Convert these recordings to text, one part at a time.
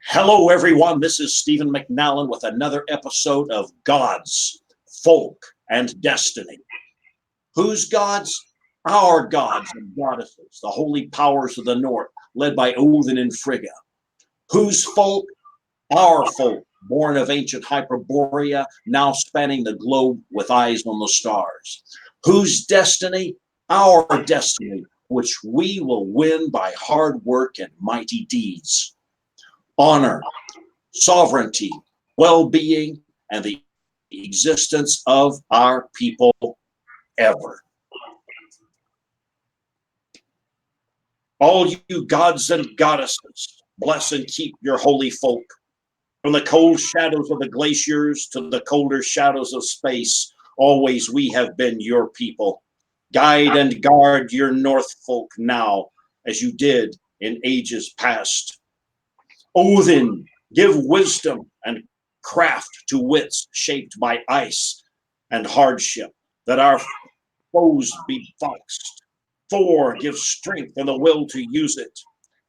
Hello, everyone. This is Stephen McNallen with another episode of Gods, Folk, and Destiny. Whose gods? Our gods and goddesses, the holy powers of the north, led by Odin and Frigga. Whose folk? Our folk, born of ancient Hyperborea, now spanning the globe with eyes on the stars. Whose destiny? Our destiny, which we will win by hard work and mighty deeds. Honor, sovereignty, well-being, and the existence of our people ever. All you gods and goddesses, bless and keep your holy folk. From the cold shadows of the glaciers to the colder shadows of space, always we have been your people. Guide and guard your North folk now, as you did in ages past. Odin, give wisdom and craft to wits shaped by ice and hardship, that our foes be foxed. Thor, give strength and the will to use it.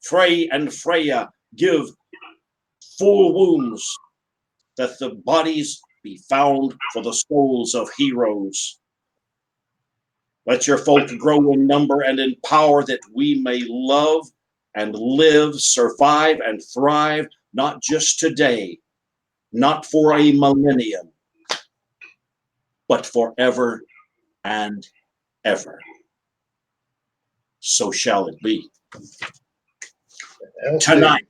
Frey and Freya, give full wounds, that the bodies be found for the souls of heroes. Let your folk grow in number and in power, that we may love and live, survive and thrive, not just today, not for a millennium, but forever and ever. So shall it be. Tonight,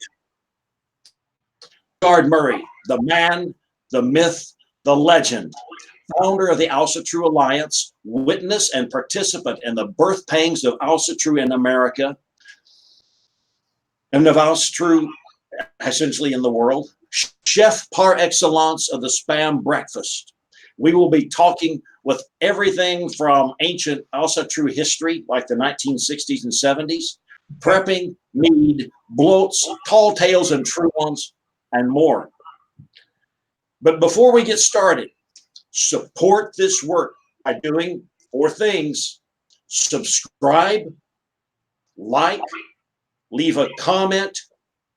Valgard Murray, the man, the myth, the legend, founder of the Alsa-True Alliance, witness and participant in the birth pangs of Alsa-True in America, and of Alsa-True essentially in the world, chef par excellence of the spam breakfast. We will be talking with everything from ancient Alsa-True history, like the 1960s and 70s, prepping, mead, bloats, tall tales and true ones, and more. But before we get started, support this work by doing 4 things: subscribe, like, leave a comment,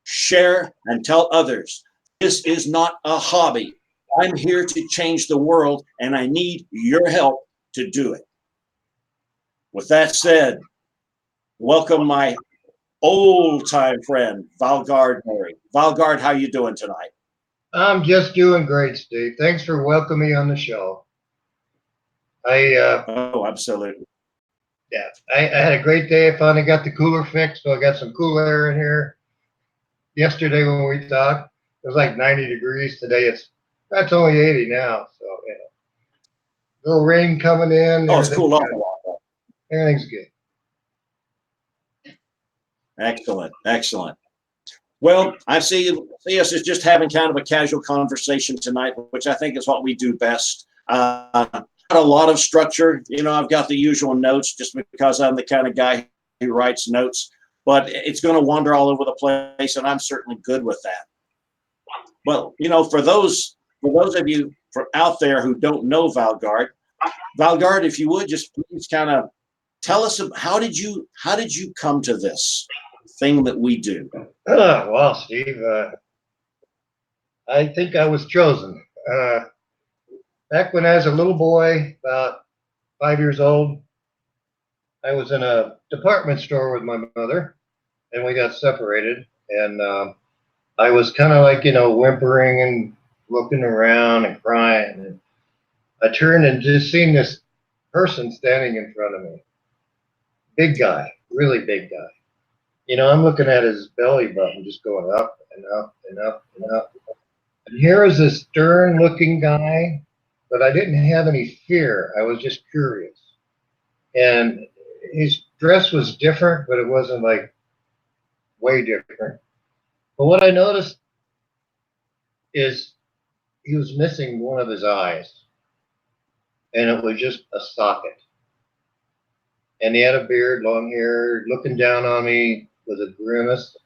share, and tell others. This is not a hobby. I'm here to change the world, and I need your help to do it. With that said, welcome my old-time friend, Valgard Murray. Valgard, how you doing tonight? I'm just doing great, Steve. Thanks for welcoming me on the show. Oh, absolutely. Yeah, I had a great day. I finally got the cooler fixed, so I got some cool air in here. Yesterday when we talked, it was like 90 degrees. Today that's only 80 now. So little rain coming in. Oh, it's cooled off a lot. Everything's good. Excellent, excellent. Well, I see us as just having kind of a casual conversation tonight, which I think is what we do best. Not a lot of structure. I've got the usual notes just because I'm the kind of guy who writes notes, but it's going to wander all over the place, and I'm certainly good with that. Well, for those of you out there who don't know Valgard, if you would just please kind of tell us how did you come to this thing that we do? Well, Steve, I think I was chosen. Back when I was a little boy, about 5 years old, I was in a department store with my mother, and we got separated. And I was kind of like, whimpering and looking around and crying. And I turned and just seen this person standing in front of me. Big guy, really big guy. I'm looking at his belly button just going up and up and up and up. And here is this stern-looking guy, but I didn't have any fear. I was just curious. And his dress was different, but it wasn't like way different. But what I noticed is he was missing one of his eyes, and it was just a socket. And he had a beard, long hair, looking down on me with a grimace.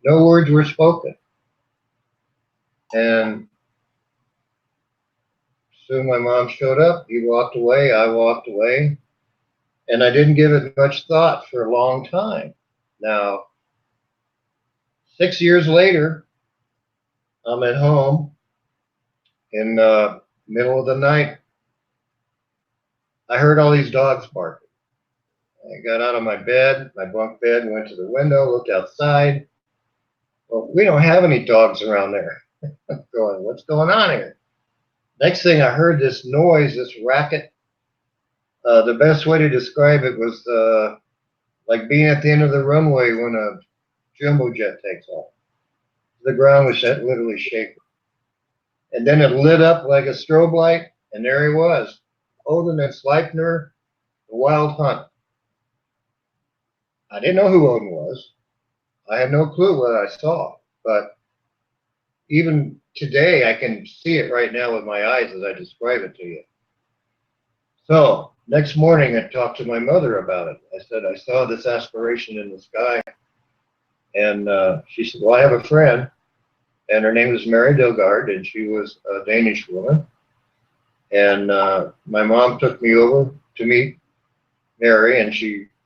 No words were spoken. And soon my mom showed up. He walked away. I walked away. And I didn't give it much thought for a long time. Now, 6 years later, I'm at home in the middle of the night. I heard all these dogs barking. I got out of my bed, my bunk bed, went to the window, looked outside. Well, we don't have any dogs around there. Going, what's going on here? Next thing I heard this noise, this racket. The best way to describe it was like being at the end of the runway when a jumbo jet takes off. The ground was literally shaking. And then it lit up like a strobe light, and there he was, Odin and Sleipnir, the wild hunt. I didn't know who Odin was. I had no clue what I saw, but even today I can see it right now with my eyes as I describe it to you. So next morning I talked to my mother about it. I said, I saw this aspiration in the sky. And she said, well, I have a friend, and her name is Mary Valgard, and she was a Danish woman. And my mom took me over to meet Mary, and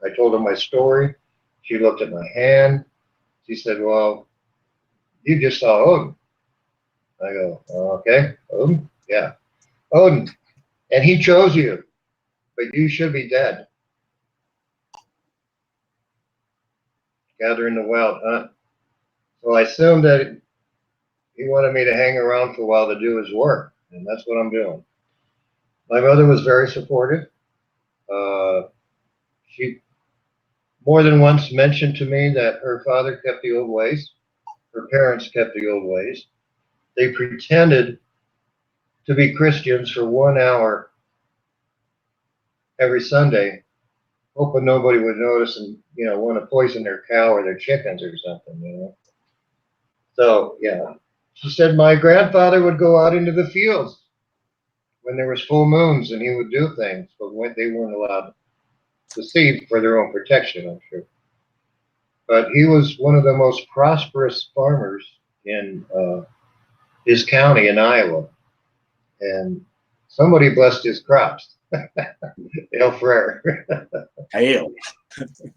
I told her my story. She looked at my hand. She said, well, you just saw Odin. I go, okay, Odin? Yeah, Odin. And he chose you, but you should be dead. Gathering the wild hunt. So I assumed that he wanted me to hang around for a while to do his work, and that's what I'm doing. My mother was very supportive. She more than once mentioned to me that her father kept the old ways. Her parents kept the old ways. They pretended to be Christians for 1 hour every Sunday, hoping nobody would notice and, want to poison their cow or their chickens or something. So, yeah. She said my grandfather would go out into the fields when there was full moons and he would do things, but when they weren't allowed to see for their own protection, I'm sure. But he was one of the most prosperous farmers in his county in Iowa, and somebody blessed his crops. Hail Frere. Hail.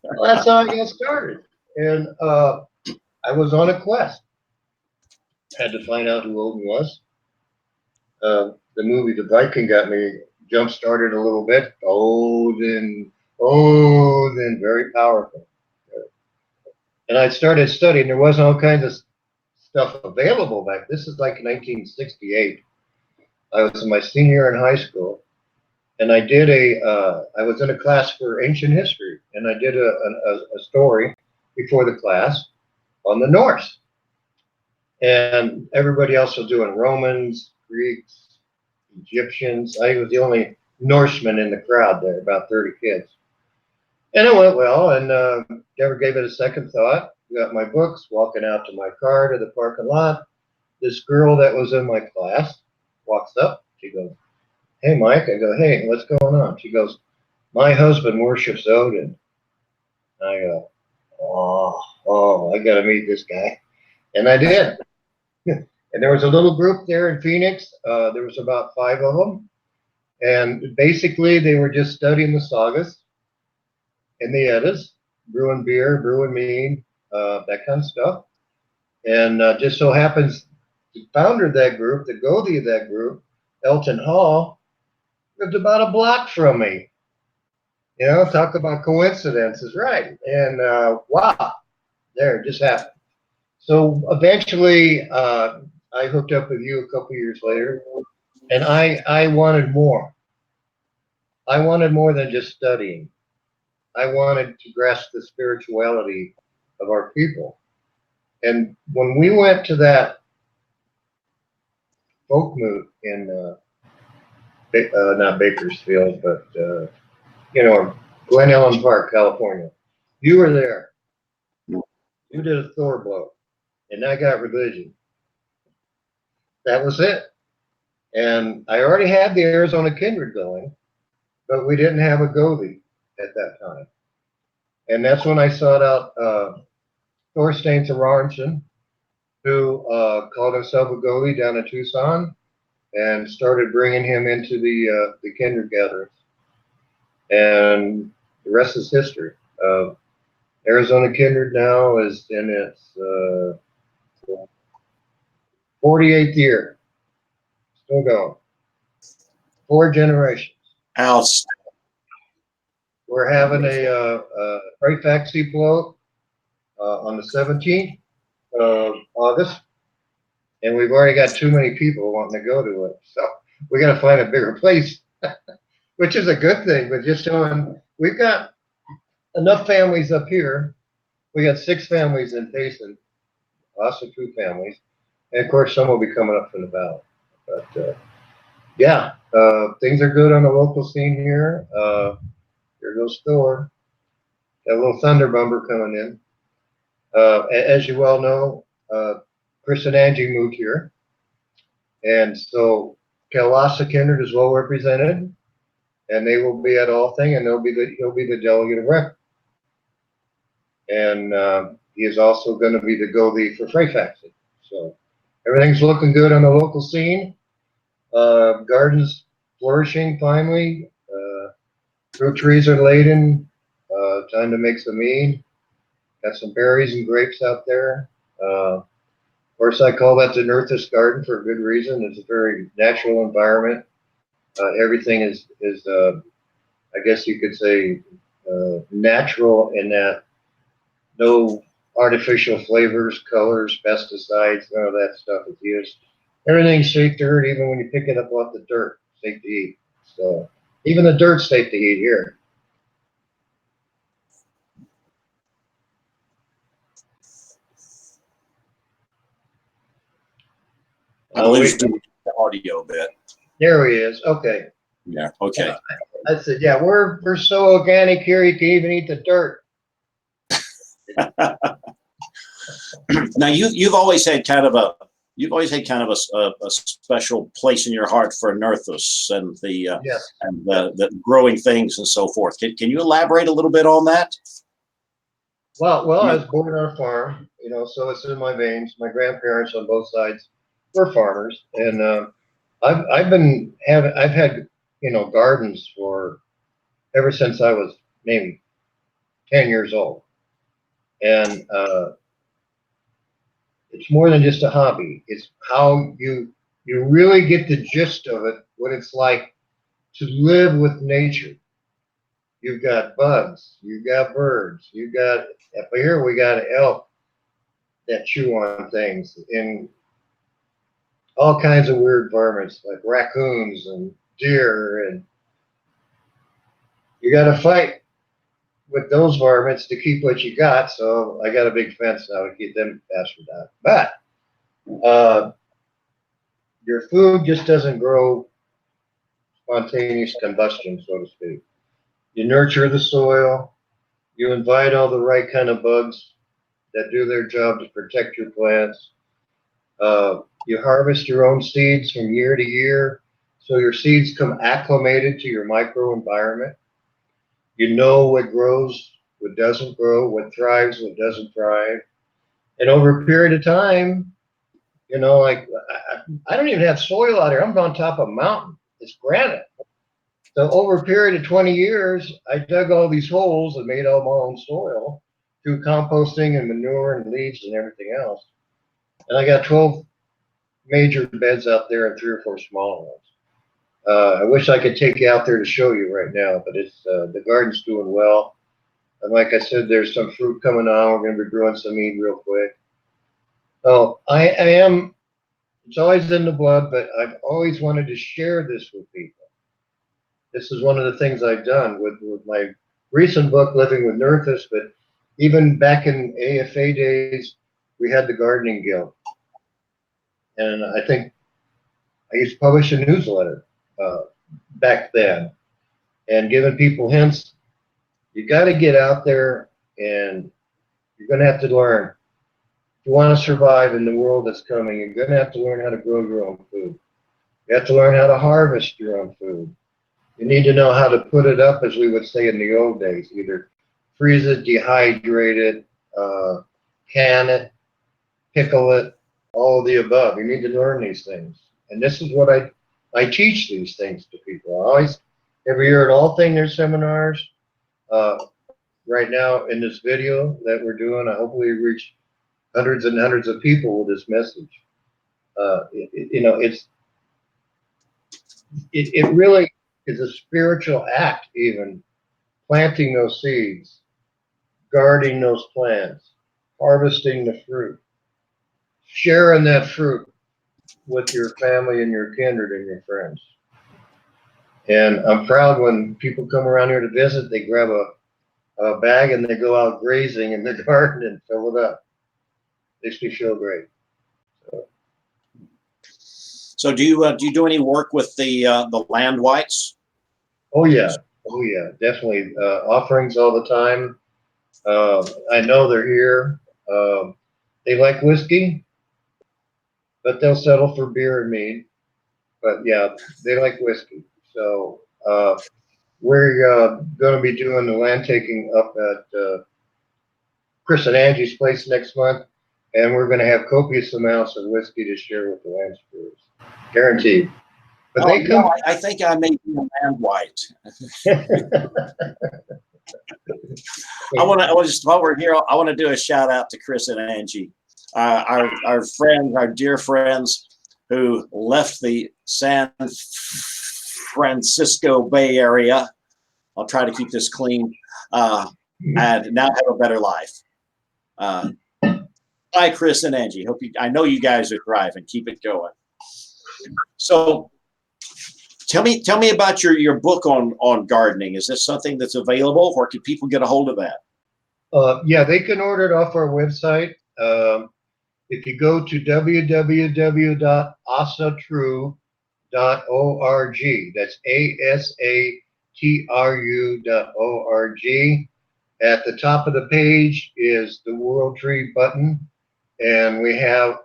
Well, that's how I got started, and I was on a quest. Had to find out who Odin was. The movie The Viking got me jump started a little bit. Odin, very powerful. And I started studying. There wasn't all kinds of stuff available back. This is like 1968. I was in my senior year in high school, and I did I was in a class for ancient history, and I did a story before the class on the Norse. And everybody else was doing Romans, Greeks, Egyptians. I was the only Norseman in the crowd there, about 30 kids. And it went well, and never gave it a second thought. Got my books, walking out to my car to the parking lot. This girl that was in my class walks up. She goes, hey, Mike. I go, hey, what's going on? She goes, my husband worships Odin. I go, I got to meet this guy. And I did. And there was a little group there in Phoenix. There was about 5 of them. And basically, they were just studying the sagas and the Eddas, brewing beer, brewing mead, that kind of stuff. And just so happens, the founder of that group, the Gothi of that group, Elton Hall, lived about a block from me. Talk about coincidences, right? And wow, there, it just happened. So eventually, I hooked up with you a couple years later, and I wanted more. I wanted more than just studying. I wanted to grasp the spirituality of our people. And when we went to that folk moot in, not Bakersfield, but, Glen Ellen Park, California, you were there. You did a Thor blow, and I got religion. That was it. And I already had the Arizona Kindred going, but we didn't have a Gothi at that time. And that's when I sought out Thorstein Thorarensen, who called himself a Gothi down in Tucson, and started bringing him into the Kindred gatherings. And the rest is history. Arizona Kindred now is in its 48th year, still going. 4 generations. House. We're having a freight taxi float on the 17th of August, and we've already got too many people wanting to go to it. So we got to find a bigger place, which is a good thing. But just showing, we've got enough families up here. We got 6 families in Payson, us and 2 families, and of course some will be coming up from the valley. But yeah, things are good on the local scene here. Here goes Thor. Got a little thunder bumper coming in. As you well know, Chris and Angie moved here, and so Kalasa Kindred is well represented, and they will be at all thing, and he'll be the delegate of record, and he is also going to be the go-lead for freight taxi. So everything's looking good on the local scene. Gardens flourishing finally. Fruit trees are laden. Time to make some mead. Got some berries and grapes out there. Of course, I call that the Nerthus Garden for a good reason. It's a very natural environment. Everything is I guess you could say, natural in that no artificial flavors, colors, pesticides, none of that stuff is used. Everything's safe to eat, even when you pick it up off the dirt, safe to eat. So even the dirt's safe to eat here. I lose the audio bit. There he is. Okay. Yeah. Okay. I said, yeah, we're so organic here, you can even eat the dirt. Now you've always had kind of a special place in your heart for Nerthus and Yes. and the growing things and so forth. Can you elaborate a little bit on that? Well, I was born on a farm, so it's in my veins. My grandparents on both sides were farmers, and I've had gardens for ever since I was maybe 10 years old, and it's more than just a hobby. It's how you really get the gist of it, what it's like to live with nature. You've got bugs, you've got birds, you've got, up here we got elk that chew on things in all kinds of weird varmints like raccoons and deer, and you got to fight with those varmints to keep what you got. So I got a big fence now to keep them bastards out. But your food just doesn't grow spontaneous combustion, so to speak. You nurture the soil. You invite all the right kind of bugs that do their job to protect your plants. You harvest your own seeds from year to year, so your seeds come acclimated to your microenvironment. You know what grows, what doesn't grow, what thrives, what doesn't thrive. And over a period of time, like I don't even have soil out here. I'm on top of a mountain. It's granite. So over a period of 20 years, I dug all these holes and made all my own soil through composting and manure and leaves and everything else. And I got 12 major beds out there and 3 or 4 smaller ones. I wish I could take you out there to show you right now, but it's the garden's doing well. And like I said, there's some fruit coming on. We're going to be growing some mead real quick. So I am, it's always in the blood, but I've always wanted to share this with people. This is one of the things I've done with my recent book, Living with Nerthus, but even back in AFA days, we had the Gardening Guild. And I think I used to publish a newsletter back then and giving people hints. You got to get out there and you're going to have to learn. If you want to survive in the world that's coming, you're going to have to learn how to grow your own food. You have to learn how to harvest your own food. You need to know how to put it up, as we would say in the old days, either freeze it, dehydrate it, can it, pickle it, all of the above. You need to learn these things. And this is what I teach these things to people. I always, every year at All Thing, there's seminars. Right now in this video that we're doing, I hopefully reach hundreds and hundreds of people with this message. it really is a spiritual act, even planting those seeds, guarding those plants, harvesting the fruit, sharing that fruit with your family and your kindred and your friends. And I'm proud when people come around here to visit, they grab a bag and they go out grazing in the garden and fill it up. Makes me feel great. So do you do any work with the land whites? Oh yeah, definitely. Offerings all the time. I know they're here. They like whiskey, but they'll settle for beer and mead. But yeah, they like whiskey. So we're going to be doing the land taking up at Chris and Angie's place next month, and we're going to have copious amounts of whiskey to share with the land spirits, guaranteed. But they come. No, I think I may be a land white. I want to just while we're here, I want to do a shout out to Chris and Angie, our friends, our dear friends who left the San Francisco Bay Area. I'll try to keep this clean, and now have a better life. Hi, Chris and Angie. I know you guys are thriving. Keep it going. So, tell me about your book on gardening. Is this something that's available, or can people get a hold of that? Yeah, they can order it off our website. If you go to www.asatru.org, that's ASATRU.org. At the top of the page is the World Tree button, and we have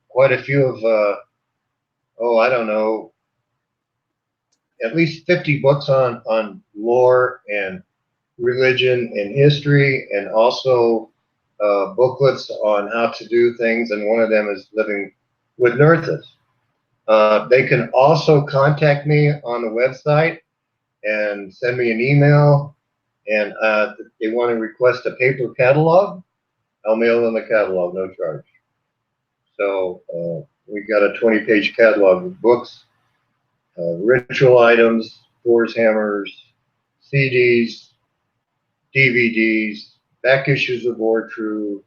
quite a few of, I don't know, at least 50 books on lore and religion and history, and also booklets on how to do things, and one of them is living with Nurthas. They can also contact me on the website and send me an email, and if they want to request a paper catalog, I'll mail them a catalog, no charge. So we got a 20-page catalog of books, ritual items, Thor's hammers, CDs, DVDs, back issues of War True,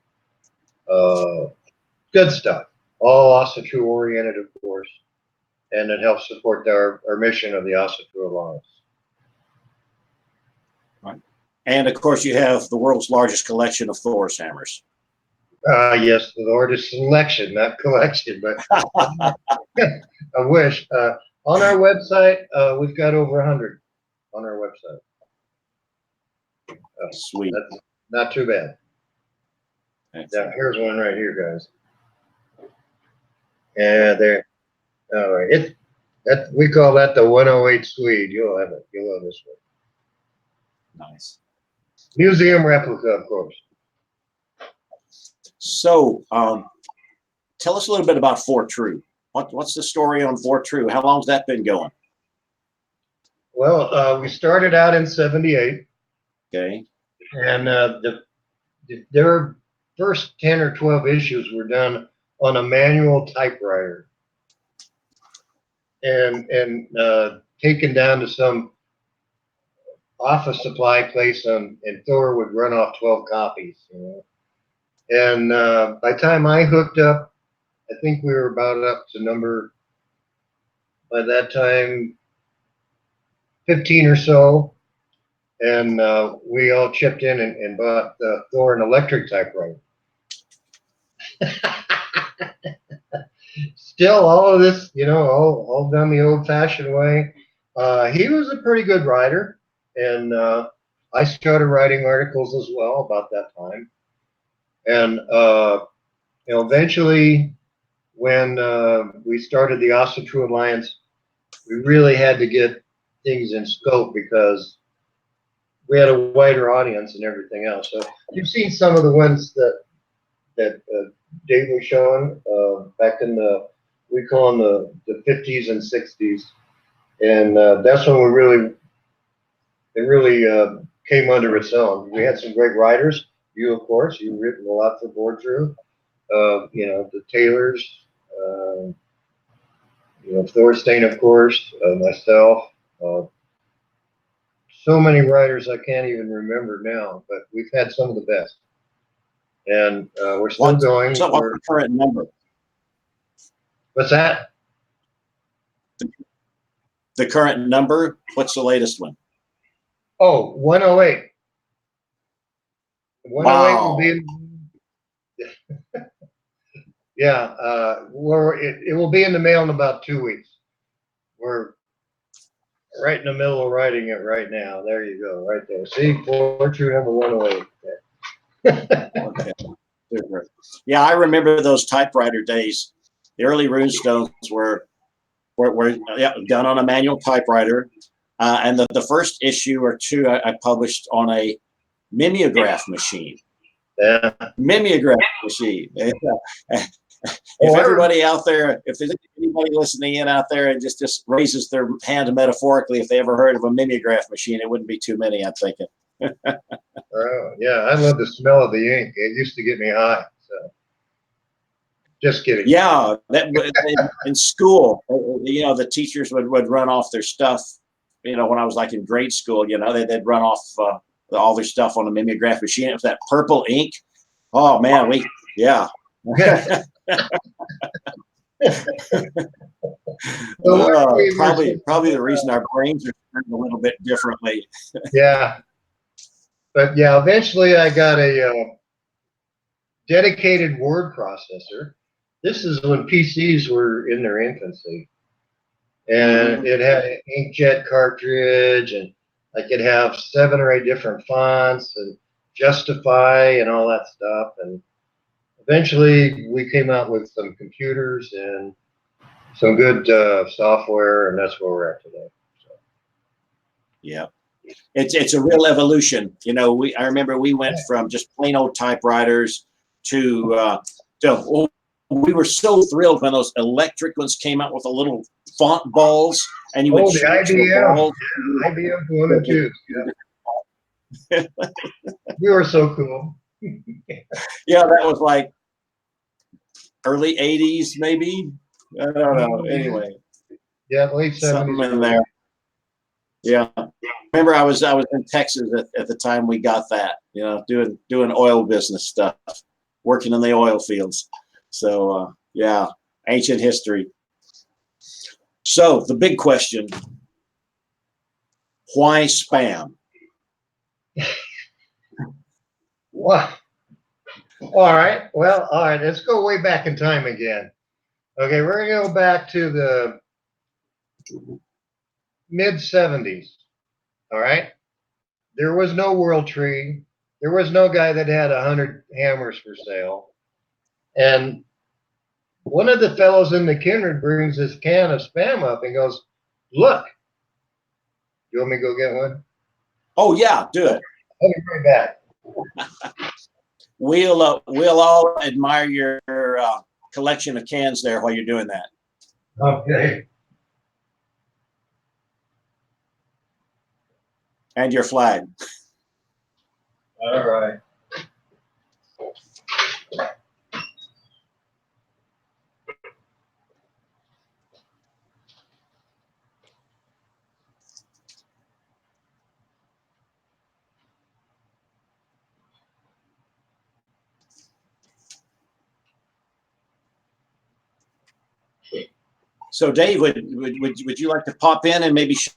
good stuff. All Asatru oriented, of course, and it helps support our mission of the Asatru Alliance. Right. And of course, you have the world's largest collection of Thor's hammers. Yes, the largest selection, not collection, but I wish. On our website, we've got over 100 on our website. Sweet. That's not too bad. Now, here's one right here, guys. Yeah, there. All right. We call that the 108 Swede. You'll have it. You'll love this one. Nice. Museum replica, of course. So, tell us a little bit about Fort True. What's the story on Fort True? How long's that been going? Well, we started out in '78. Okay. And their first 10 or 12 issues were done on a manual typewriter and taken down to some office supply place, and Thor would run off 12 copies. And by the time I hooked up, I think we were about up to number, by that time, 15 or so. And we all chipped in and bought Thor an electric typewriter. Still, all of this, all done the old-fashioned way. He was a pretty good writer, and I started writing articles as well about that time. And eventually, when we started the Asatru Alliance, we really had to get things in scope because we had a wider audience and everything else. So you've seen some of the ones that Dave was showing back in we call them the 50s and 60s, and that's when it really came under its own. We had some great writers. You, of course, you've written a lot for Board True. The Taylors, Thorstein, of course, myself. So many writers I can't even remember now, but we've had some of the best. And we're still going. So what's the current number? What's that? The current number? What's the latest one? Oh, 108. 108 Wow. will be. Yeah, it will be in the mail in about 2 weeks. We're right in the middle of writing it right now. There you go, right there. See, poetry number 108. Okay. Super. Yeah, I remember those typewriter days. The early runestones were done on a manual typewriter, and the first issue or two I published on a mimeograph machine. Yeah. Mimeograph machine. If everybody out there, if there's anybody listening in out there and just raises their hand metaphorically, if they ever heard of a mimeograph machine, it wouldn't be too many, I'm thinking. Yeah, I love the smell of the ink. It used to get me high. So, just kidding. Yeah, in school, the teachers would run off their stuff. When I was like in grade school, they'd run off all their stuff on a mimeograph machine. It was that purple ink. Oh man, yeah. Probably the reason our brains are turned a little bit differently. Yeah, but yeah, eventually I got a dedicated word processor. This is when PCs were in their infancy, and it had an inkjet cartridge, and I could have 7 or 8 different fonts and justify and all that stuff. And eventually we came out with some computers and some good software, and that's where we're at today. So. Yeah, it's a real evolution. I remember we went from just plain old typewriters to we were so thrilled when those electric ones came out with the little font balls, and you would the IBM, IBM 1 and 2. Yeah. We were so cool. Yeah, that was like early 80s, maybe. I don't know. Anyway. Yeah, late 70s. Something in there. Yeah. Remember, I was in Texas at the time we got that. Doing oil business stuff, working in the oil fields. So yeah, ancient history. So the big question: why spam? What? All right. Well, all right. Let's go way back in time again. Okay, we're gonna go back to the mid 70s. All right. There was no World Tree. There was no guy that had 100 hammers for sale. And one of the fellows in the kindred brings this can of spam up and goes, "Look, you want me to go get one?" Oh yeah, do it. I'll be right back. We'll all admire your collection of cans there while you're doing that. Okay. And your flag. All right. So, Dave, would you like to pop in and maybe show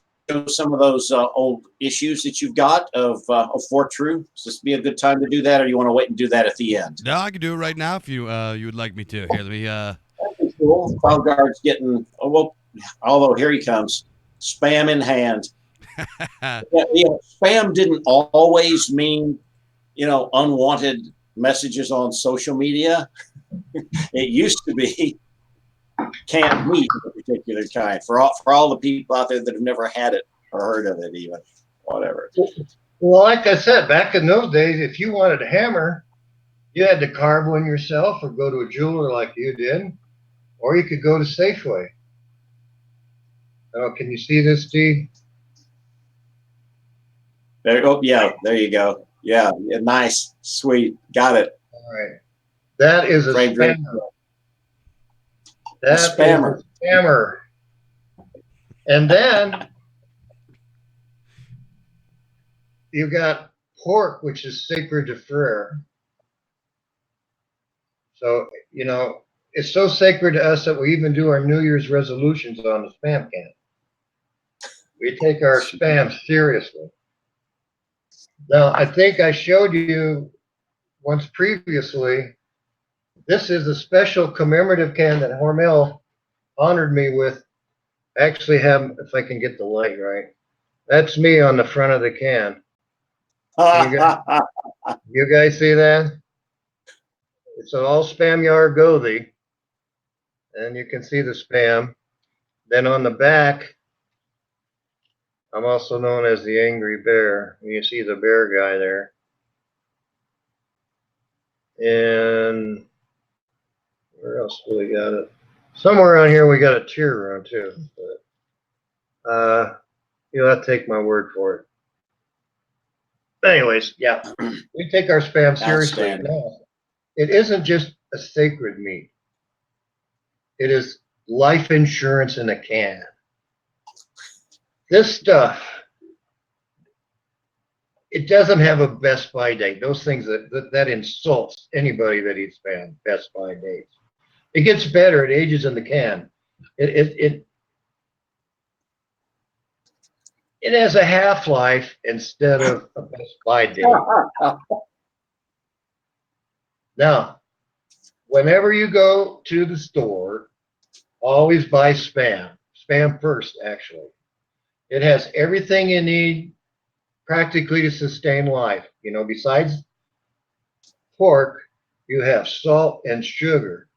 some of those old issues that you've got of For True? Does this be a good time to do that, or you want to wait and do that at the end? No, I can do it right now if you would like me to. Here, let me. That'd be cool. Valgard's getting. Oh, well, although here he comes, spam in hand. Spam didn't always mean, unwanted messages on social media. It used to be canned meat of a particular kind for all the people out there that have never had it or heard of it, even whatever. Well, like I said, back in those days, if you wanted a hammer, you had to carve one yourself or go to a jeweler like you did, or you could go to Safeway. Oh, can you see this, Steve? There. Oh, yeah. There you go. Yeah. Nice. Sweet. Got it. All right. That is a spam. That is spammer. a spammer. And then you got pork, which is sacred to Frere. So, you know, it's so sacred to us that we even do our New Year's resolutions on the spam can. We take our spam seriously. Now, I think I showed you once previously, this is a special commemorative can that Hormel honored me with. I actually have, if I can get the light right, that's me on the front of the can. You guys see that? It's an all spam yard goathy. And you can see the spam. Then on the back, I'm also known as the Angry Bear. You see the bear guy there. And where else do we got it? Somewhere around here we got a tear run too. But you'll have to take my word for it. Anyways, yeah, we take our spam seriously. No, it isn't just a sacred meat. It is life insurance in a can. This stuff, it doesn't have a best by date. Those things that insults anybody that eats spam, best by dates. It gets better. It ages in the can. It has a half-life instead of a best by date. Now, whenever you go to the store, always buy spam. Spam first, actually. It has everything you need practically to sustain life. You know, besides pork, you have salt and sugar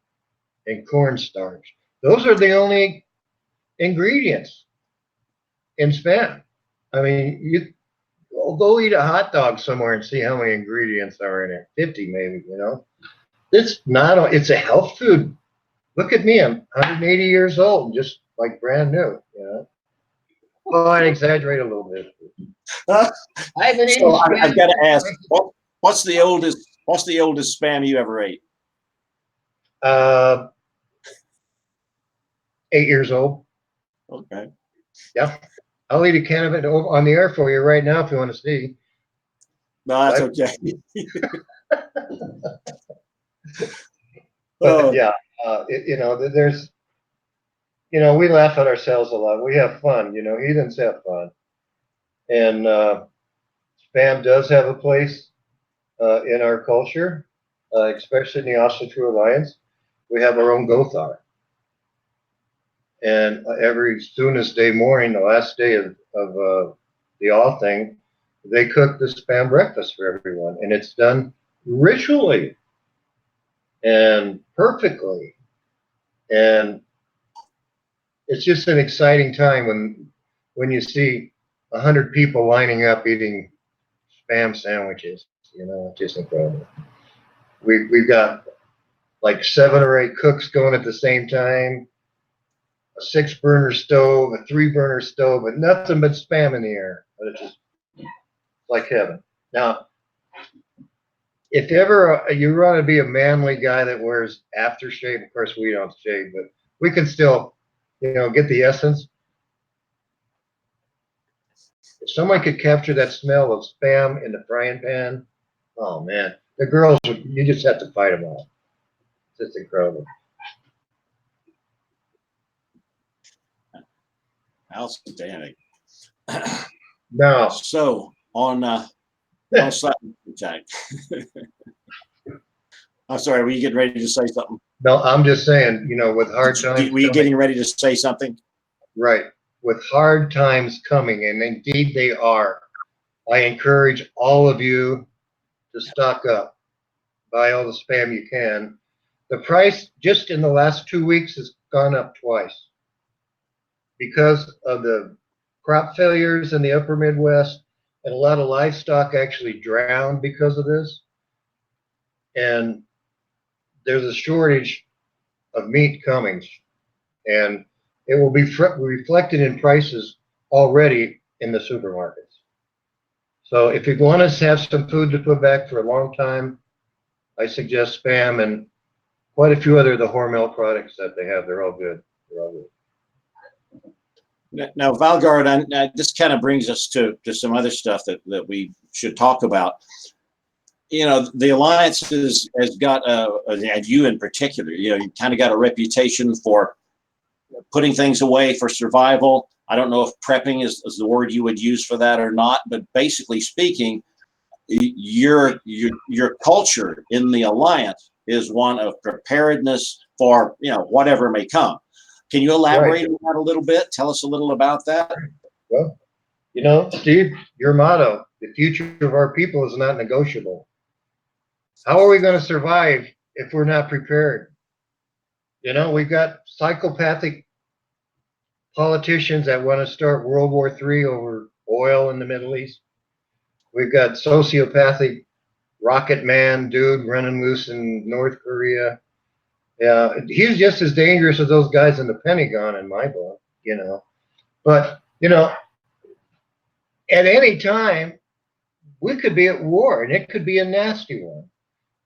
and cornstarch. Those are the only ingredients in spam. I mean, you go eat a hot dog somewhere and see how many ingredients are in it. 50 maybe, you know. It's not, it's a health food. Look at me, I'm 180 years old and just like brand new, you know. Well, I exaggerate a little bit. I've got to ask, what's the oldest spam you ever ate? 8 years old. Okay. Yeah. I'll eat a can of it on the air for you right now if you want to see. No, that's okay. But yeah, you know, there's, you know, we laugh at ourselves a lot. We have fun, you know, heathens have fun. And spam does have a place in our culture, especially in the self-reliance. We have our own Gothar. And every Soonest Day morning, the last day of the all thing, they cook the spam breakfast for everyone. And it's done ritually and perfectly. And it's just an exciting time when you see 100 people lining up eating spam sandwiches. You know, it's just incredible. We've got like 7 or 8 cooks going at the same time, a 6-burner stove, a 3-burner stove, but nothing but spam in the air. But it's just like heaven. Now, if ever you want to be a manly guy that wears aftershave, of course we don't shave, but we can still, you know, get the essence. If someone could capture that smell of spam in the frying pan, oh man, the girls, you just have to fight them all. It's just incredible. Outstanding. Now, so on Jack. I'm sorry, were you getting ready to say something? no, I'm just saying, you know, with hard times. Were you getting ready to say something? Right. With hard times coming, and indeed they are, I encourage all of you to stock up, buy all the spam you can. The price just in the last 2 weeks has gone up twice because of the crop failures in the upper Midwest, and a lot of livestock actually drowned because of this. And there's a shortage of meat coming, and it will be reflected in prices already in the supermarkets. So if you want us to have some food to put back for a long time, I suggest spam. And quite a few other the Hormel products that they have. They're all good. They're all good. Now, Valgard, this kind of brings us to some other stuff that we should talk about. You know, the Alliance has got, and you in particular, you know, you kind of got a reputation for putting things away for survival. I don't know if prepping is the word you would use for that or not, but basically speaking, your culture in the Alliance is one of preparedness for, you know, whatever may come. Can you elaborate on that a little bit? Tell us a little about that. Well, you know, Steve, your motto, the future of our people is not negotiable. How are we going to survive if we're not prepared? You know, we've got psychopathic politicians that want to start World War III over oil in the Middle East. We've got sociopathic rocket man dude running loose in North Korea. Yeah, he's just as dangerous as those guys in the Pentagon in my book, you know. But, you know, at any time, we could be at war, and it could be a nasty one.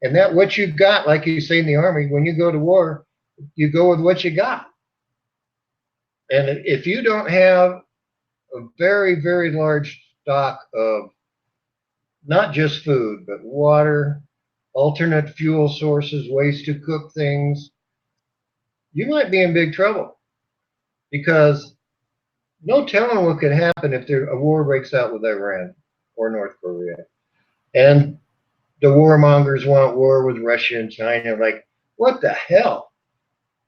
And that what you got, like you say in the Army, when you go to war, you go with what you got. And if you don't have a very, very large stock of not just food, but water, alternate fuel sources, ways to cook things, you might be in big trouble, because no telling what could happen if a war breaks out with Iran or North Korea. And the warmongers want war with Russia and China. Like, what the hell?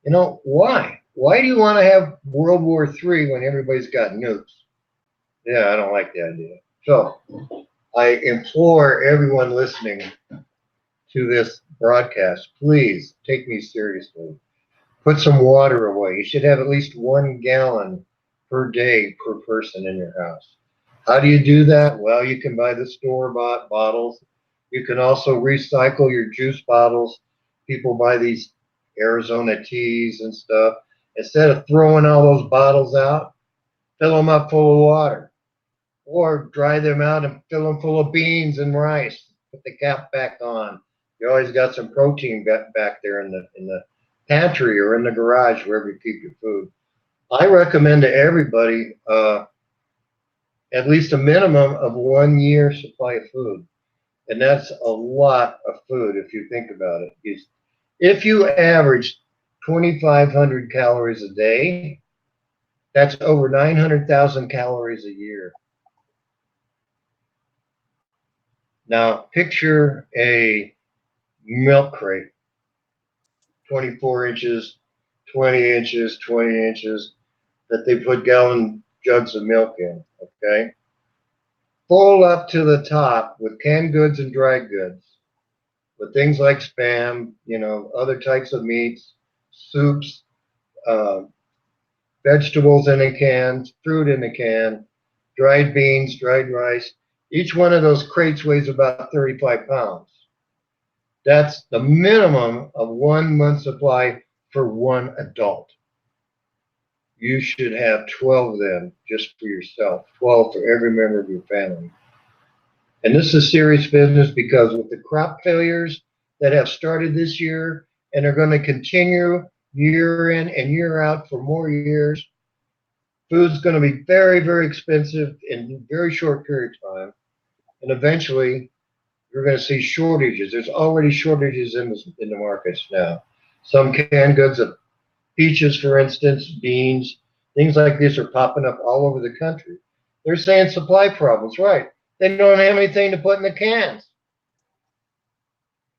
You know, why? Why do you want to have World War III when everybody's got nukes? Yeah, I don't like the idea. So I implore everyone listening to this broadcast, please take me seriously. Put some water away. You should have at least 1 gallon per day per person in your house. How do you do that? Well, you can buy the store-bought bottles. You can also recycle your juice bottles. People buy these Arizona teas and stuff. Instead of throwing all those bottles out, fill them up full of water. Or dry them out and fill them full of beans and rice. Put the cap back on. You always got some protein back there in the pantry or in the garage, wherever you keep your food. I recommend to everybody at least a minimum of 1 year supply of food. And that's a lot of food if you think about it. If you average 2,500 calories a day, that's over 900,000 calories a year. Now, picture a milk crate, 24 inches, 20 inches, 20 inches, that they put gallon jugs of milk in, okay? Full up to the top with canned goods and dry goods, with things like Spam, you know, other types of meats, soups, vegetables in a can, fruit in a can, dried beans, dried rice. Each one of those crates weighs about 35 pounds. That's the minimum of 1 month's supply for one adult. You should have 12 of them just for yourself, 12 for every member of your family. And this is serious business, because with the crop failures that have started this year and are going to continue year in and year out for more years, food's going to be very, very expensive in a very short period of time. And eventually, you're going to see shortages. There's already shortages in the markets now. Some canned goods of peaches, for instance, beans, things like this are popping up all over the country. They're saying supply problems, right? They don't have anything to put in the cans.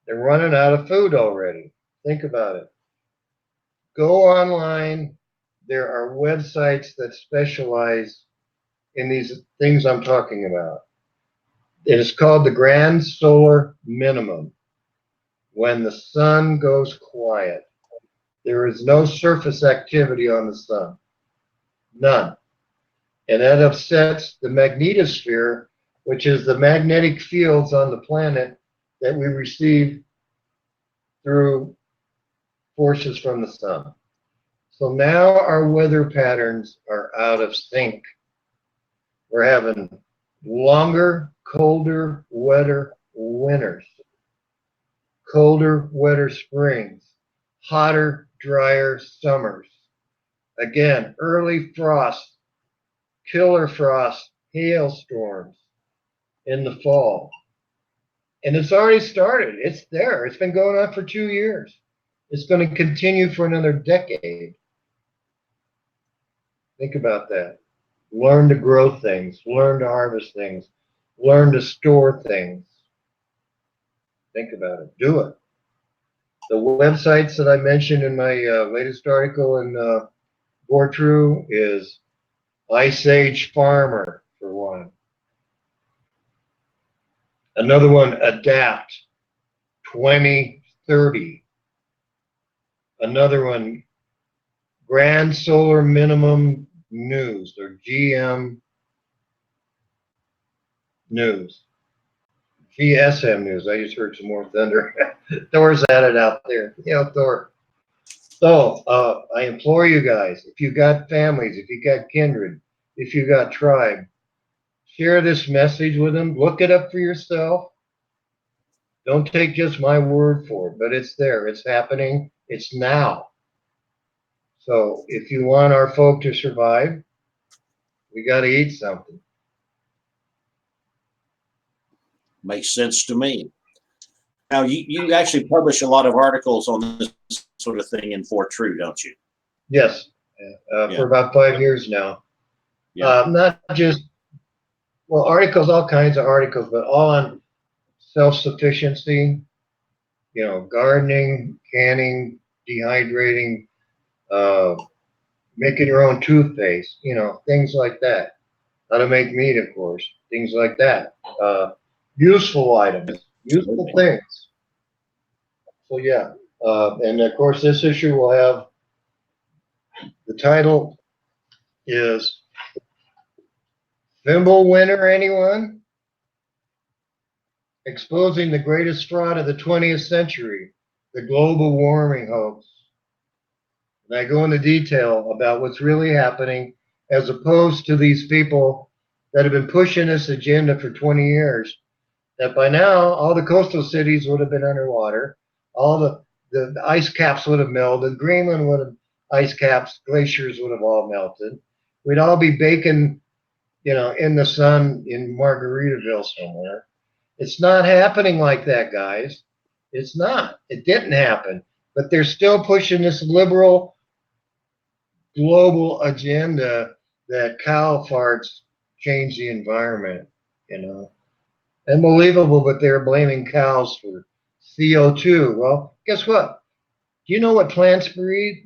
They're running out of food already. Think about it. Go online. There are websites that specialize in these things I'm talking about. It is called the Grand Solar Minimum. When the sun goes quiet, there is no surface activity on the sun. None. And that upsets the magnetosphere, which is the magnetic fields on the planet that we receive through forces from the sun. So now our weather patterns are out of sync. We're having longer, colder, wetter winters, colder, wetter springs, hotter, drier summers. Again, early frost, killer frost, hailstorms in the fall. And it's already started. It's there. It's been going on for 2 years. It's going to continue for another decade. Think about that. Learn to grow things, learn to harvest things, learn to store things. Think about it. Do it. The websites that I mentioned in my latest article in Bortrue is Ice Age Farmer, for one. Another one, Adapt 2030. Another one, Grand Solar Minimum News, or GM News. GSM News. I just heard some more thunder. Thor's at it out there. Thor. So I implore you guys, if you got families, if you got kindred, if you got tribe, share this message with them. Look it up for yourself. Don't take just my word for it, but it's there. It's happening. It's now. So if you want our folk to survive, we got to eat something. Makes sense to me. Now, you actually publish a lot of articles on this sort of thing in For True, don't you? Yes, for about 5 years now. Yeah. Not just, well, articles, all kinds of articles, but all on self-sufficiency, gardening, canning, dehydrating, making your own toothpaste, things like that. How to make meat, of course, things like that. Useful items, useful things. So yeah, and of course this issue will have, the title is Thimble Winner, anyone? Exposing the greatest fraud of the 20th century, the global warming hoax. And I go into detail about what's really happening, as opposed to these people that have been pushing this agenda for 20 years, that by now all the coastal cities would have been underwater, all the ice caps would have melted, Greenland would have, ice caps, glaciers would have all melted. We'd all be baking, in the sun in Margaritaville somewhere. It's not happening like that, guys. It's not. It didn't happen. But they're still pushing this liberal global agenda that cow farts change the environment, Unbelievable, but they're blaming cows for CO2. Well, guess what? Do you know what plants breathe?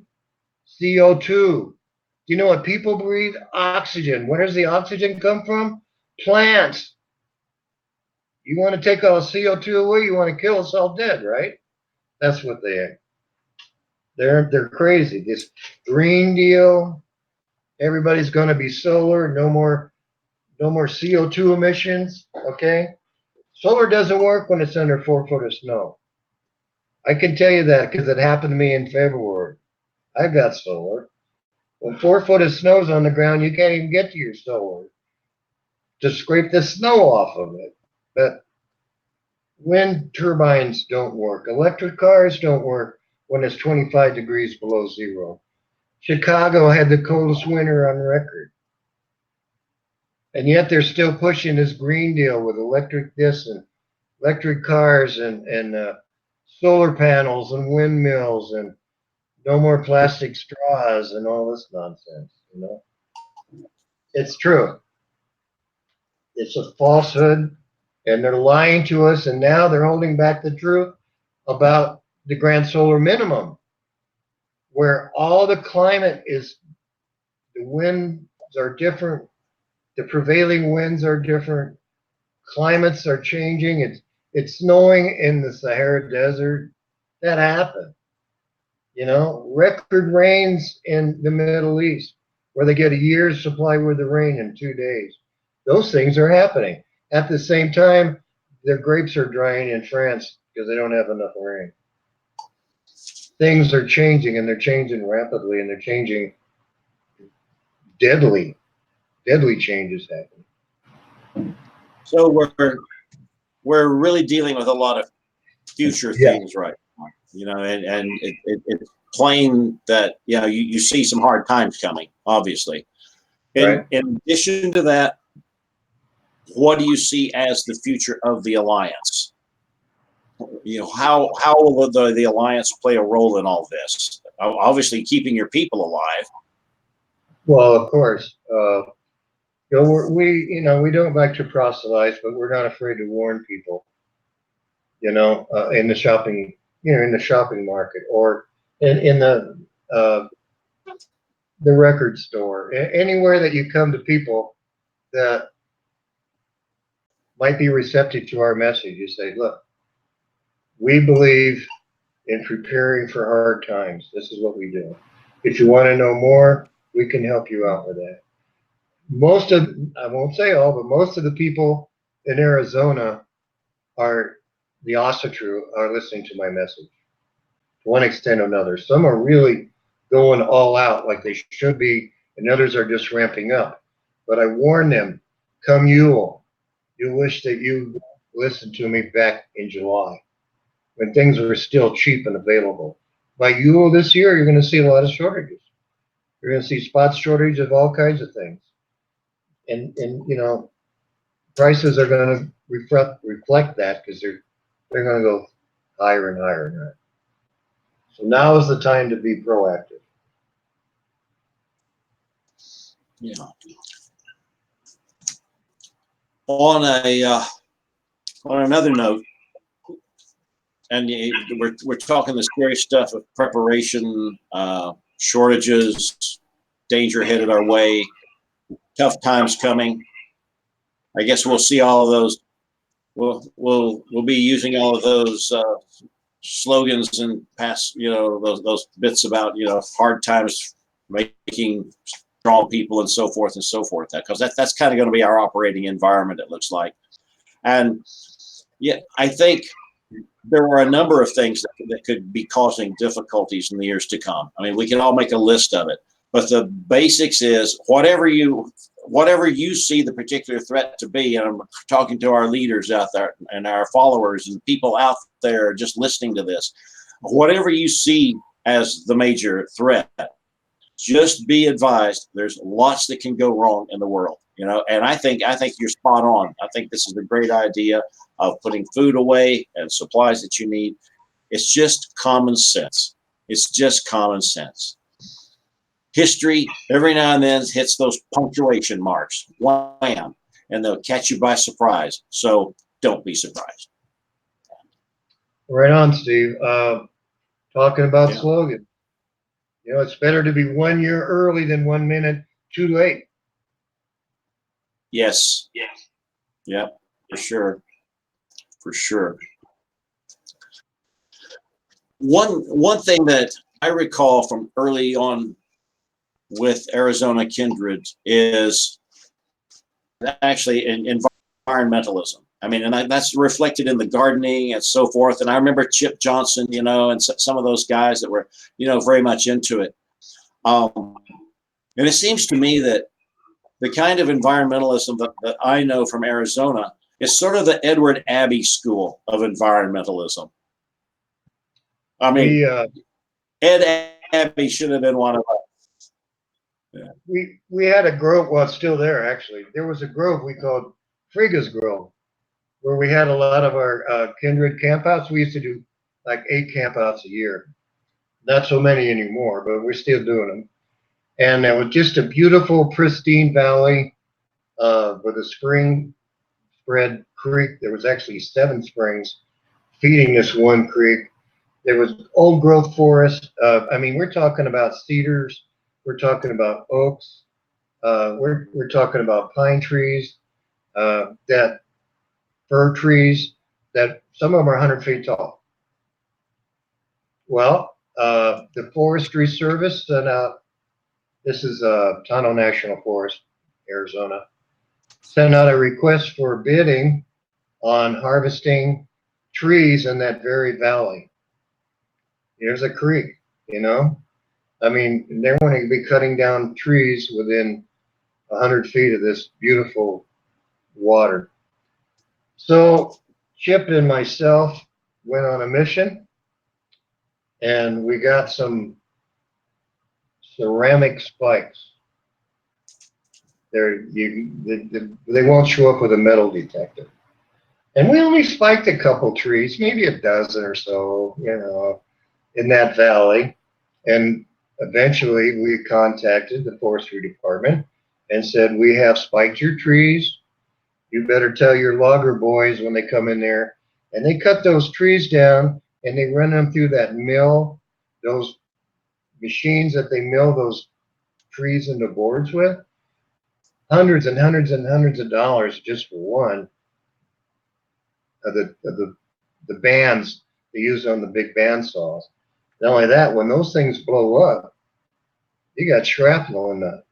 CO2. Do you know what people breathe? Oxygen. Where does the oxygen come from? Plants. You want to take all CO2 away, you want to kill us all dead, right? That's what they're crazy. This Green Deal, everybody's going to be solar, no more CO2 emissions, okay? Solar doesn't work when it's under 4 foot of snow. I can tell you that because it happened to me in February. I've got solar. When 4 foot of snow's on the ground, you can't even get to your solar to scrape the snow off of it. But wind turbines don't work. Electric cars don't work when it's 25 degrees below zero. Chicago had the coldest winter on record. And yet they're still pushing this Green Deal with electric this and electric cars and solar panels and windmills and no more plastic straws and all this nonsense, It's true. It's a falsehood, and they're lying to us, and now they're holding back the truth about the grand solar minimum, where all the climate is, the winds are different, the prevailing winds are different, climates are changing. It's snowing in the Sahara Desert. That happened. Record rains in the Middle East, where they get a year's supply worth of rain in 2 days. Those things are happening. At the same time, their grapes are drying in France because they don't have enough rain. Things are changing, and they're changing rapidly, and they're changing deadly changes happening. So we're really dealing with a lot of future things right now. and it's plain that, you see some hard times coming, obviously. Right. In addition to that, what do you see as the future of the alliance? How will the alliance play a role in all this? Obviously, keeping your people alive. Well, of course. We don't like to proselyte, but we're not afraid to warn people. In the shopping, in the shopping market, or in the record store, anywhere that you come to people that might be receptive to our message. You say, look, we believe in preparing for hard times. This is what we do. If you want to know more, we can help you out with that. I won't say all, but most of the people in Arizona are are listening to my message to one extent or another. Some are really going all out like they should be, and others are just ramping up. But I warn them, come Yule, you wish that you listened to me back in July when things were still cheap and available. By Yule this year, you're going to see a lot of shortages. You're going to see spot shortage of all kinds of things. And prices are going to reflect that because they're going to go higher and higher and higher. So now is the time to be proactive. Yeah. On another note, and we're talking the scary stuff of preparation, shortages, danger headed our way, tough times coming. I guess we'll see all of those. We'll be using all of those slogans and past, those bits about hard times making strong people and so forth and so forth. Because that's kind of going to be our operating environment. It looks like, and I think there are a number of things that could be causing difficulties in the years to come. I mean, we can all make a list of it, but the basics is whatever you see the particular threat to be, and I'm talking to our leaders out there and our followers and people out there just listening to this, whatever you see as the major threat, just be advised there's lots that can go wrong in the world, and I think you're spot on. I think this is a great idea of putting food away and supplies that you need. It's just common sense. History every now and then hits those punctuation marks, wham, and they'll catch you by surprise. So don't be surprised. Right on, Steve. Talking about slogan. It's better to be 1 year early than 1 minute too late. Yes. Yeah, for sure. One thing that I recall from early on with Arizona Kindred is actually environmentalism. I mean, and that's reflected in the gardening and so forth. And I remember Chip Johnson, and some of those guys that were, very much into it. And it seems to me that the kind of environmentalism that I know from Arizona is sort of the Edward Abbey school of environmentalism. I mean, Ed Abbey should have been one of us. Yeah. We had a grove, well, it's still there actually. There was a grove we called Friga's Grove, where we had a lot of our kindred campouts. We used to do like 8 campouts a year. Not so many anymore, but we're still doing them. And it was just a beautiful, pristine valley with a spring spread creek. There was actually 7 springs feeding this one creek. There was old growth forest. We're talking about cedars. We're talking about oaks. We're talking about pine trees, that fir trees, that some of them are 100 feet tall. Well, the Forestry Service sent out, this is Tonto National Forest, Arizona, sent out a request for bidding on harvesting trees in that very valley. There's a creek, they want to be cutting down trees within 100 feet of this beautiful water. So Chip and myself went on a mission and we got some ceramic spikes. They won't show up with a metal detector. And we only spiked a couple trees, maybe a dozen or so, in that valley. And eventually we contacted the forestry department and said, we have spiked your trees. You better tell your logger boys when they come in there. And they cut those trees down and they run them through that mill, those machines that they mill those trees into boards with. Hundreds and hundreds and hundreds of dollars just for one of the bands they use on the big band saws. Not only that, when those things blow up, you got shrapnel in the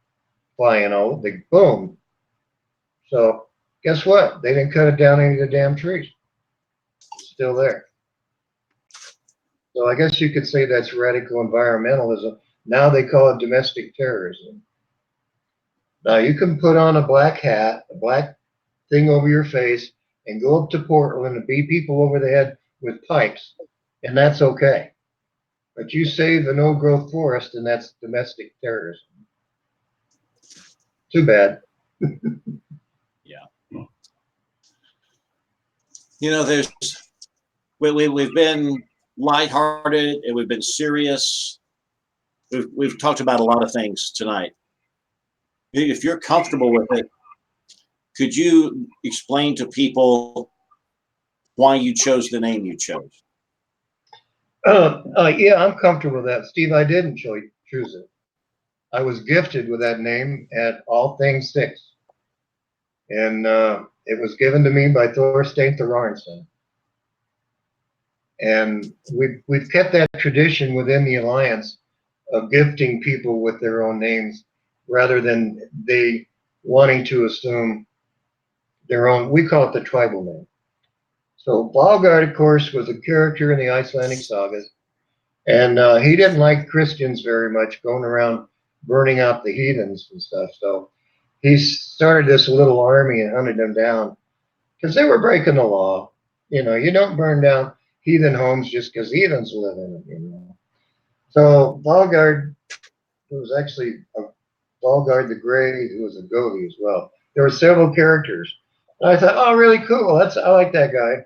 flying out, big boom. So guess what? They didn't cut it down any of the damn trees. It's still there. So I guess you could say that's radical environmentalism. Now they call it domestic terrorism. Now you can put on a black hat, a black thing over your face, and go up to Portland and beat people over the head with pipes, and that's okay. But you save an old-growth forest, and that's domestic terrorism. Too bad. Yeah. We've been lighthearted and we've been serious. We've talked about a lot of things tonight. If you're comfortable with it, could you explain to people why you chose the name you chose? Yeah, I'm comfortable with that. Steve, I didn't choose it. I was gifted with that name at All Things 6. And it was given to me by Thorstein Thorarensen. And we've kept that tradition within the Alliance of gifting people with their own names rather than they wanting to assume their own. We call it the tribal name. So Valgard, of course, was a character in the Icelandic sagas, and he didn't like Christians very much, going around burning out the heathens and stuff. So he started this little army and hunted them down because they were breaking the law. You don't burn down heathen homes just because heathens live in them. So Valgard, who was actually Valgard the Grey, who was a Gothi as well. There were several characters. And I thought, oh, really cool. I like that guy.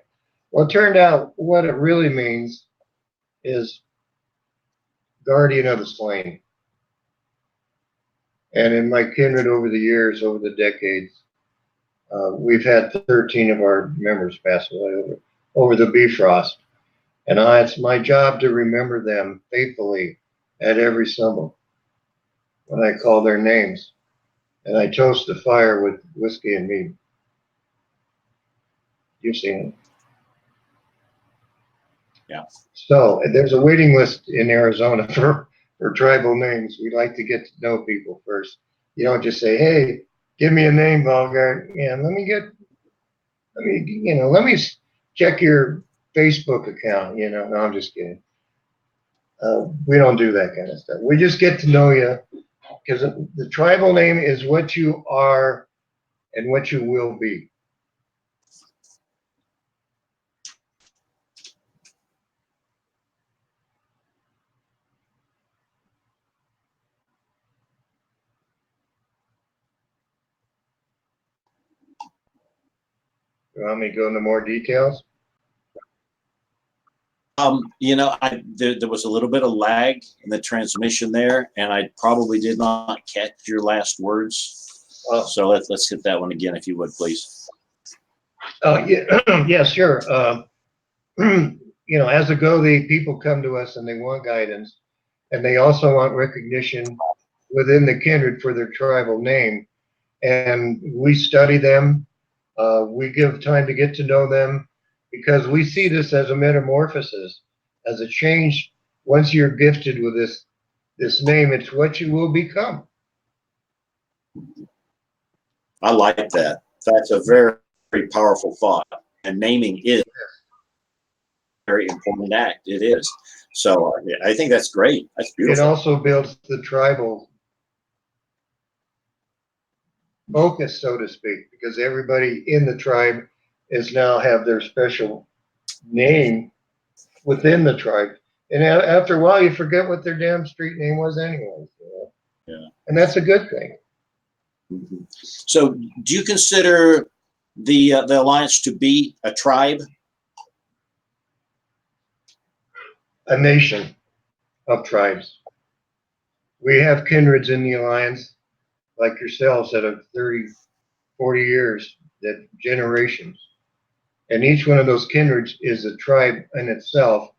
Well, it turned out what it really means is guardian of the slain. And in my kindred over the years, over the decades, we've had 13 of our members pass away over the Bifrost. And it's my job to remember them faithfully at every symbol when I call their names. And I toast the fire with whiskey and mead. You've seen it. Yeah. So there's a waiting list in Arizona for tribal names. We like to get to know people first. You don't just say, hey, give me a name, Valgard. Yeah, let me check your Facebook account. No, I'm just kidding. We don't do that kind of stuff. We just get to know you because the tribal name is what you are and what you will be. You want me to go into more details? There was a little bit of lag in the transmission there, and I probably did not catch your last words. So let's hit that one again, if you would, please. Yeah, sure. As a Gothi, people come to us and they want guidance, and they also want recognition within the kindred for their tribal name. And we study them. We give time to get to know them because we see this as a metamorphosis, as a change. Once you're gifted with this name, it's what you will become. I like that. That's a very, very powerful thought. And naming is a very important act. It is. So I think that's great. That's beautiful. It also builds the tribal focus, so to speak, because everybody in the tribe is now have their special name within the tribe, And after a while, you forget what their damn street name was anyway. Yeah. And that's a good thing. Mhm. So, do you consider the alliance to be a tribe? A nation of tribes. We have kindreds in the alliance, like yourselves, that have 30, 40 years, that generations. And each one of those kindreds is a tribe in itself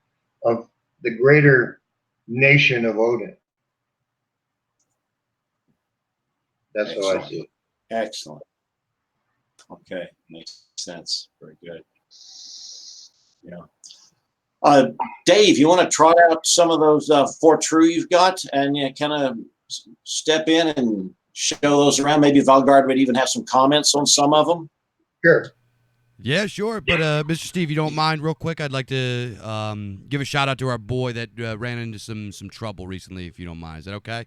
of the greater nation of Odin. That's how I see it. Excellent. Okay, makes sense. Very good. Yeah. Dave, you want to trot out some of those four true you've got, and you kind of step in and show those around. Maybe Valgard would even have some comments on some of them. Sure. Yeah, sure. But Mr. Steve, you don't mind, real quick, I'd like to give a shout out to our boy that ran into some trouble recently, if you don't mind. Is that okay?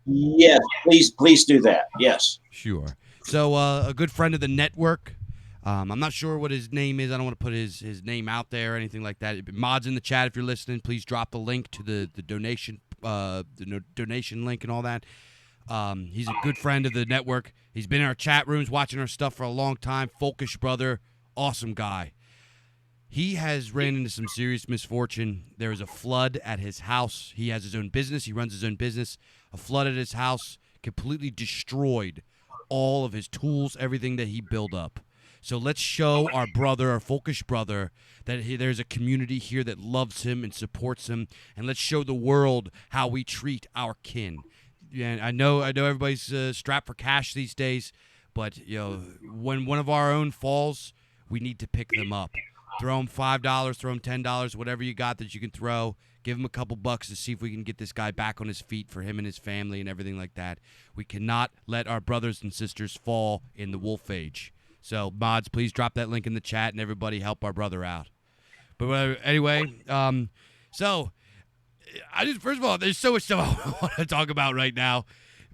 Yes, please do that. Yes. Sure. So a good friend of the network. I'm not sure what his name is. I don't want to put his name out there or anything like that. Mods in the chat, if you're listening, please drop the link to the donation donation link and all that. He's a good friend of the network. He's been in our chat rooms watching our stuff for a long time. Folkish brother, awesome guy. He has ran into some serious misfortune. There was a flood at his house. He has his own business. He runs his own business. A flood at his house completely destroyed all of his tools, everything that he built up. So let's show our brother, our folkish brother, that there's a community here that loves him and supports him. And let's show the world how we treat our kin. Yeah, I know everybody's strapped for cash these days, but when one of our own falls, we need to pick them up. Throw them $5, throw them $10, whatever you got that you can throw. Give him a couple bucks to see if we can get this guy back on his feet for him and his family and everything like that. We cannot let our brothers and sisters fall in the wolf age. So, mods, please drop that link in the chat and everybody help our brother out. But anyway, so first of all, there's so much stuff I want to talk about right now.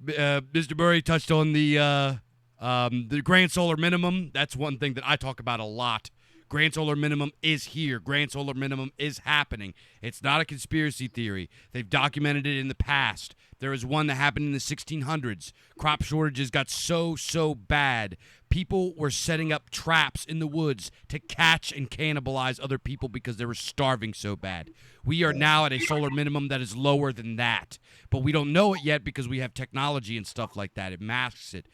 Mr. Murray touched on the grand solar minimum. That's one thing that I talk about a lot. Grand solar minimum is here. Grand solar minimum is happening. It's not a conspiracy theory. They've documented it in the past. There was one that happened in the 1600s. Crop shortages got so bad. People were setting up traps in the woods to catch and cannibalize other people because they were starving so bad. We are now at a solar minimum that is lower than that. But we don't know it yet because we have technology and stuff like that. It masks it.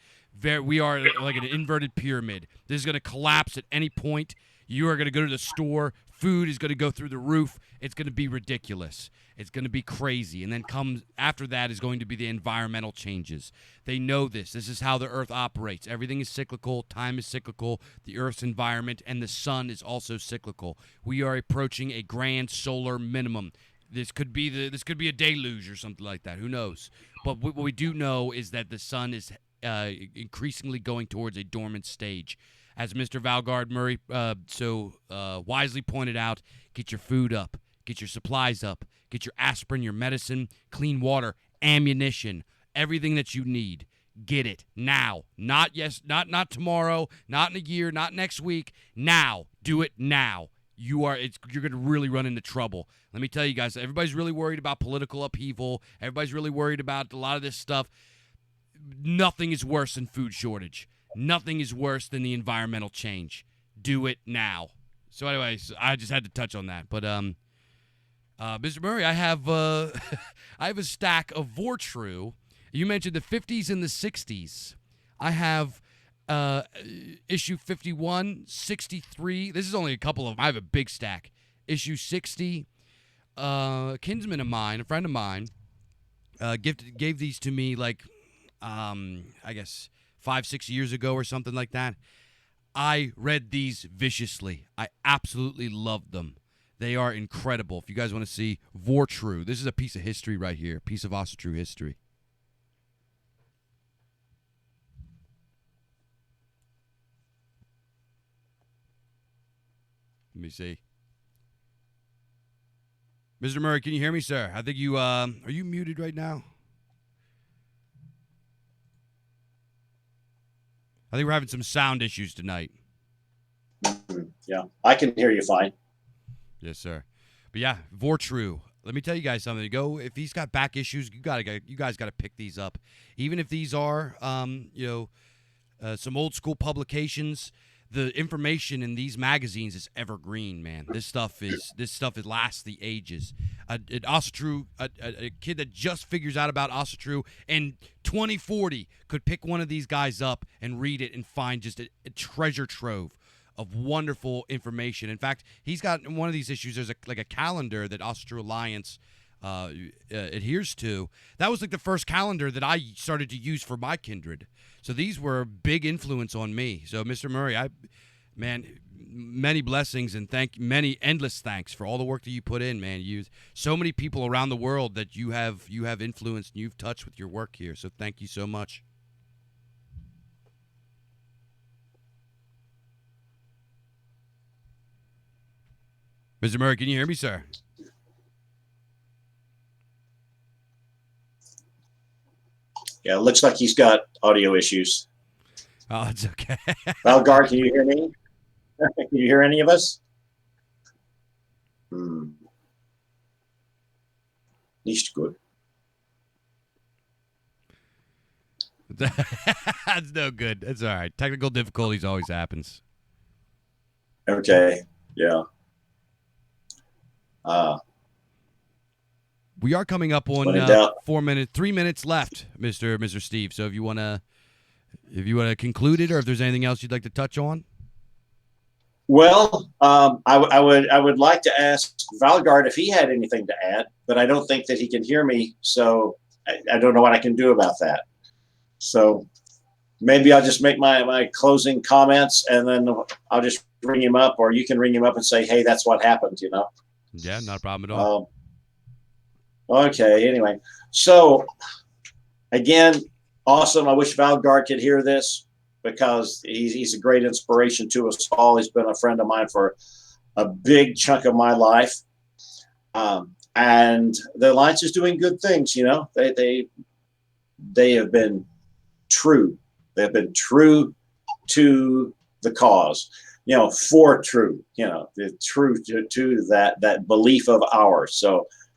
We are like an inverted pyramid. This is going to collapse at any point. You are going to go to the store. Food is going to go through the roof. It's going to be ridiculous. It's going to be crazy. And then comes after that is going to be the environmental changes. They know this. This is how the earth operates. Everything is cyclical. Time is cyclical. The earth's environment and the sun is also cyclical. We are approaching a grand solar minimum. This could be a deluge or something like that. Who knows? But what we do know is that the sun is increasingly going towards a dormant stage. As Mr. Valgard Murray so wisely pointed out, get your food up, get your supplies up, get your aspirin, your medicine, clean water, ammunition, everything that you need. Get it now. Not tomorrow, not in a year, not next week. Now. Do it now. You're going to really run into trouble. Let me tell you guys, everybody's really worried about political upheaval. Everybody's really worried about a lot of this stuff. Nothing is worse than food shortage. Nothing is worse than the environmental change. Do it now. So anyways, I just had to touch on that. But Mr. Murray, I have I have a stack of Vortrue. You mentioned the 50s and the 60s. I have issue 51, 63. This is only a couple of them. I have a big stack. Issue 60. A kinsman of mine, a friend of mine, gave these to me like I guess 5-6 years ago or something like that. I read these viciously. I absolutely loved them. They are incredible. If you guys want to see Vortrue, this is a piece of history right here, a piece of awesome true history. Let me see. Mr. Murray, can you hear me, sir? I think you are you muted right now? I think we're having some sound issues tonight. Yeah, I can hear you fine. Yes, sir. But yeah, Vortru. Let me tell you guys something. Go if he's got back issues, you guys gotta pick these up. Even if these are some old school publications, the information in these magazines is evergreen, man. This stuff it lasts the ages. A kid that just figures out about Asatru in 2040 could pick one of these guys up and read it and find just a treasure trove of wonderful information. In fact, he's got in one of these issues. There's a calendar that self-reliance adheres to. That was like the first calendar that I started to use for my kindred. So these were a big influence on me. So Mr. Murray, many blessings and many endless thanks for all the work that you put in, man. You so many people around the world that you have influenced and you've touched with your work here. So thank you so much. Mr. Murray, can you hear me, sir? Yeah, it looks like he's got audio issues. Oh, it's okay. Valgard, can you hear me? Can you hear any of us? Nicht good. That's no good. That's all right. Technical difficulties always happens. Okay. Yeah. We are coming up on 3 minutes left, Mr. Steve. So if you wanna conclude it, or if there's anything else you'd like to touch on. Well, I would like to ask Valgard if he had anything to add, but I don't think that he can hear me, so I don't know what I can do about that. So maybe I'll just make my closing comments, and then I'll just ring him up, or you can ring him up and say, hey, that's what happened, Yeah, not a problem at all. Okay, anyway. So, again, awesome. I wish Valgard could hear this because he's a great inspiration to us all. He's been a friend of mine for a big chunk of my life. And the Alliance is doing good things, They have been true. They have been true to the cause, for true, the true to that belief of ours.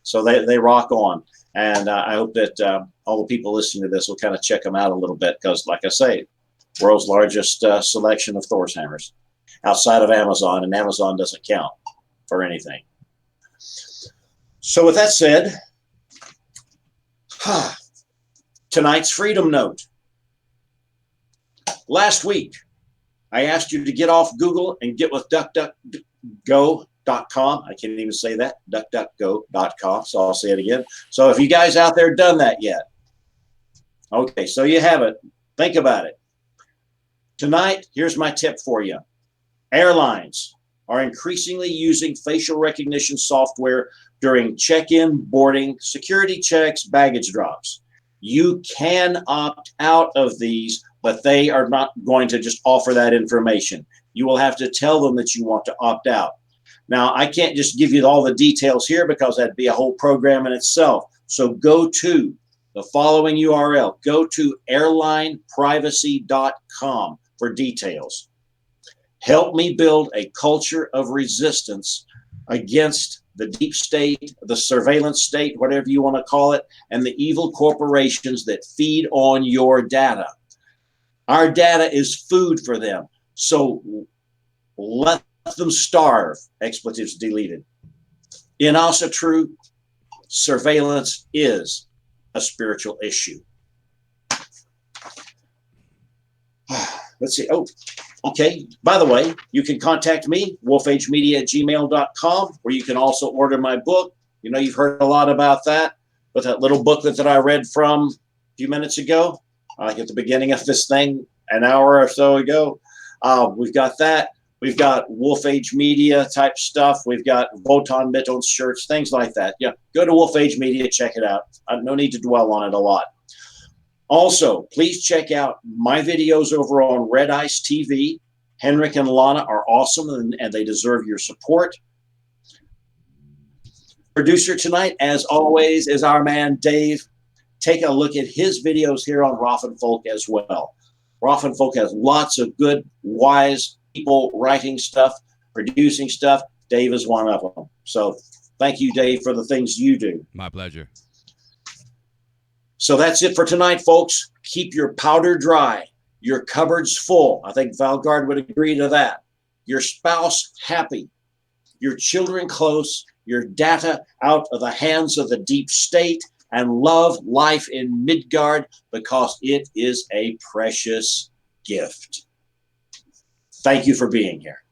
So they rock on. And I hope that all the people listening to this will kind of check them out a little bit because, like I say, world's largest selection of Thor's hammers outside of Amazon, and Amazon doesn't count for anything. So with that said, tonight's Freedom Note. Last week, I asked you to get off Google and get with DuckDuckGo.com. I can't even say that, DuckDuckGo.com, so I'll say it again. So if you guys out there done that yet, okay, so you have it. Think about it. Tonight, here's my tip for you. Airlines are increasingly using facial recognition software during check-in, boarding, security checks, baggage drops. You can opt out of these, but they are not going to just offer that information. You will have to tell them that you want to opt out. Now, I can't just give you all the details here because that'd be a whole program in itself. So go to the following URL. Go to airlineprivacy.com for details. Help me build a culture of resistance against the deep state, the surveillance state, whatever you want to call it, and the evil corporations that feed on your data. Our data is food for them. So let them starve. Expletives deleted. In Asatru, surveillance is a spiritual issue. Let's see. Oh, okay. By the way, you can contact me, wolfagemedia@gmail.com, where you can also order my book. You've heard a lot about that, but that little booklet that I read from a few minutes ago, like at the beginning of this thing, an hour or so ago, we've got that. We've got Wolf Age Media type stuff. We've got Voton Mittens shirts, things like that. Yeah, go to Wolf Age Media, check it out. No need to dwell on it a lot. Also, please check out my videos over on Red Ice TV. Henrik and Lana are awesome, and they deserve your support. Producer tonight, as always, is our man Dave. Take a look at his videos here on Raffenfolk as well. Raffenfolk has lots of good, wise people writing stuff, producing stuff. Dave is one of them. So Thank you, Dave, for the things you do. My pleasure. So that's it for tonight, folks. Keep your powder dry, your cupboards full. I think Valgard would agree to that. Your spouse happy, your children close, your data out of the hands of the deep state, and love life in Midgard because it is a precious gift. Thank you for being here.